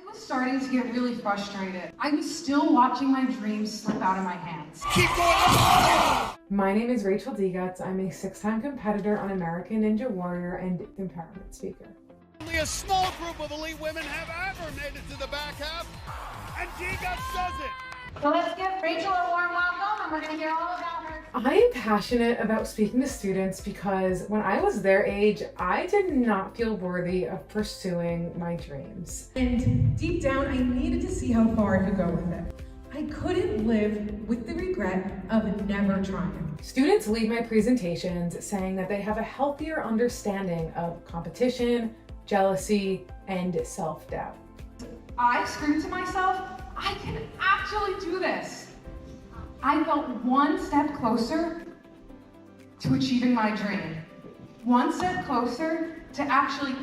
I was starting to get really frustrated. I was still watching my dreams slip out of my hands. Keep going. My name is Rachel Degutz. I'm a 6-time competitor on American Ninja Warrior and empowerment speaker. Only a small group of elite women have ever made it to the back half, and Degutz does it. So let's give Rachel a warm welcome, and we're going to hear all about her. I am passionate about speaking to students because when I was their age, I did not feel worthy of pursuing my dreams. And deep down, I needed to see how far I could go with it. I couldn't live with the regret of never trying. Students leave my presentations saying that they have a healthier understanding of competition, jealousy, and self-doubt. I screamed to myself, I can actually do this. I felt one step closer to achieving my dream. One step closer to actually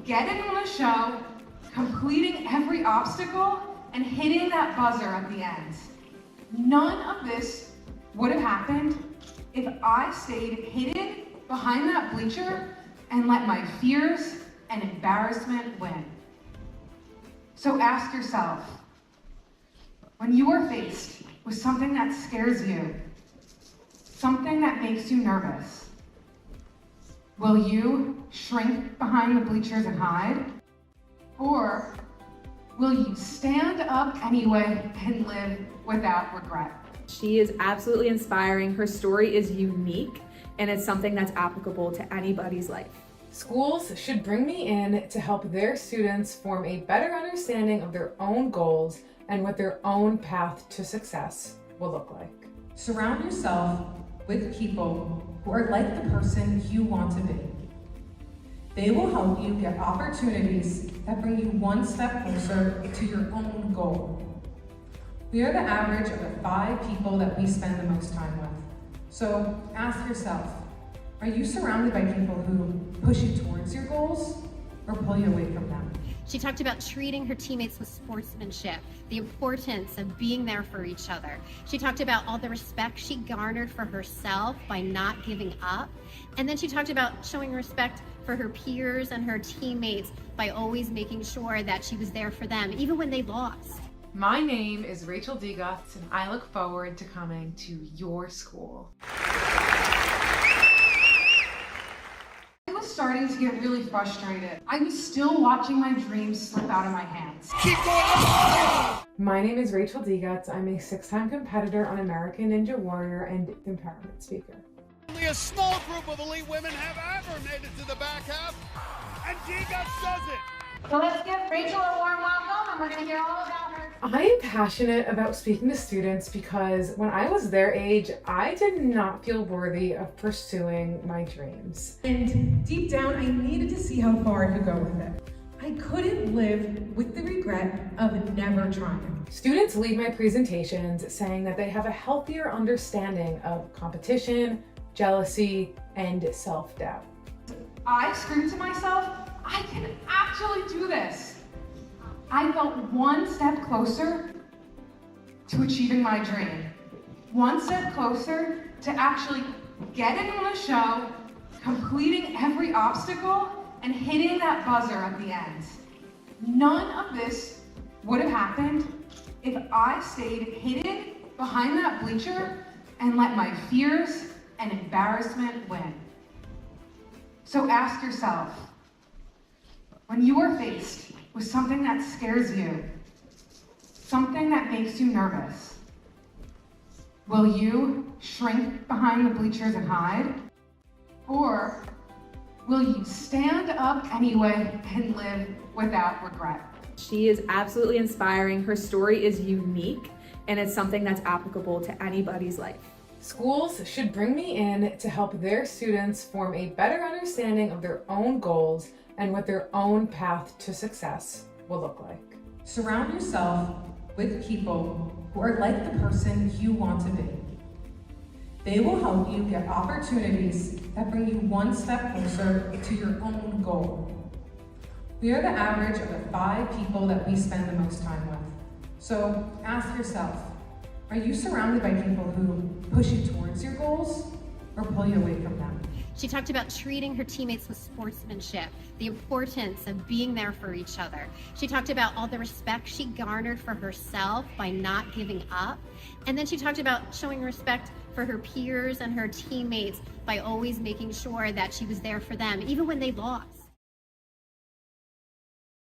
getting on the show, completing every obstacle, and hitting that buzzer at the end. None of this would have happened if I stayed hidden behind that bleacher and let my fears and embarrassment win. So ask yourself, when you are faced with something that scares you, something that makes you nervous, will you shrink behind the bleachers and hide? Or will you stand up anyway and live without regret? She is absolutely inspiring. Her story is unique, and it's something that's applicable to anybody's life. Schools should bring me in to help their students form a better understanding of their own goals and what their own path to success will look like. Surround yourself with people who are like the person you want to be. They will help you get opportunities that bring you one step closer to your own goal. We are the average of the 5 people that we spend the most time with. So ask yourself, are you surrounded by people who push you towards your goals or pull you away from them? She talked about treating her teammates with sportsmanship, the importance of being there for each other. She talked about all the respect she garnered for herself by not giving up. And then she talked about showing respect for her peers and her teammates by always making sure that she was there for them, even when they lost. My name is Rachel Degutz, and I look forward to coming to your school. I was starting to get really frustrated. I was still watching my dreams slip out of my hands. Keep going. My name is Rachel Degutz. I'm a 6-time competitor on American Ninja Warrior and empowerment speaker. Only a small group of elite women have ever made it to the back half, and Degutz does it. So let's give Rachel a warm welcome, and we're going to hear all about her. I am passionate about speaking to students because when I was their age, I did not feel worthy of pursuing my dreams. And deep down, I needed to see how far I could go with it. I couldn't live with the regret of never trying. Students leave my presentations saying that they have a healthier understanding of competition, jealousy, and self-doubt. I screamed to myself, I can actually do this. I felt one step closer to achieving my dream. One step closer to actually getting on the show, completing every obstacle, and hitting that buzzer at the end. None of this would have happened if I stayed hidden behind that bleacher and let my fears and embarrassment win. So ask yourself, when you are faced with something that scares you, something that makes you nervous, will you shrink behind the bleachers and hide? Or will you stand up anyway and live without regret? She is absolutely inspiring. Her story is unique, and it's something that's applicable to anybody's life. Schools should bring me in to help their students form a better understanding of their own goals and what their own path to success will look like. Surround yourself with people who are like the person you want to be. They will help you get opportunities that bring you one step closer to your own goal. We are the average of the 5 people that we spend the most time with. So ask yourself, are you surrounded by people who push you towards your goals or pull you away from them? She talked about treating her teammates with sportsmanship, the importance of being there for each other. She talked about all the respect she garnered for herself by not giving up. And then she talked about showing respect for her peers and her teammates by always making sure that she was there for them, even when they lost.